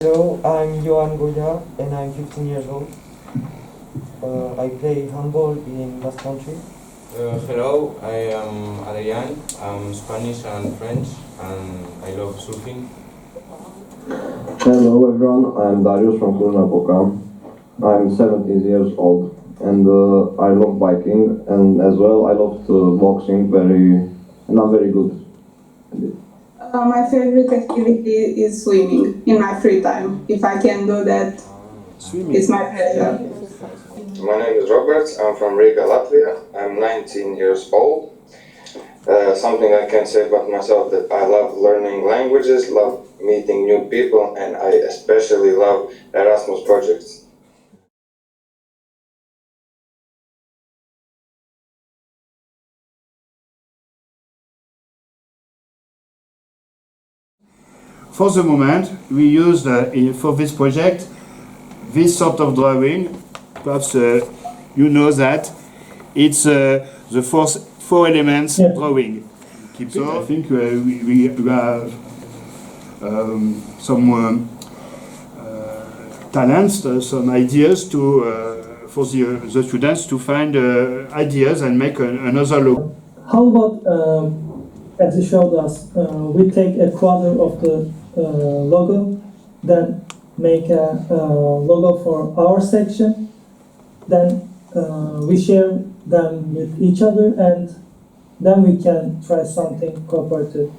Hello, I'm Johan Goya and I'm 15 years old. I play handball in Basque Country. Hello, I am Adrian. I'm Spanish and French, and I love surfing. Hello everyone, I'm Darius from Cluj-Napoca. I'm 17 years old and I love biking, and as well I love boxing and I'm very good at it. My favorite activity is swimming in my free time. If I can do that, it's my pleasure. My name is Robert, I'm from Riga, Latvia. I'm 19 years old. Something I can say about myself that I love learning languages, love meeting new people, and I especially love Erasmus projects. For the moment, we use for this project this sort of drawing. Perhaps you know that it's the four elements drawing. So I think we have some talents, some ideas for the students to find ideas and make another logo. How about, as you showed us, we take a quarter of the logo, then make a logo for our section, then we share them with each other, and then we can try something cooperative.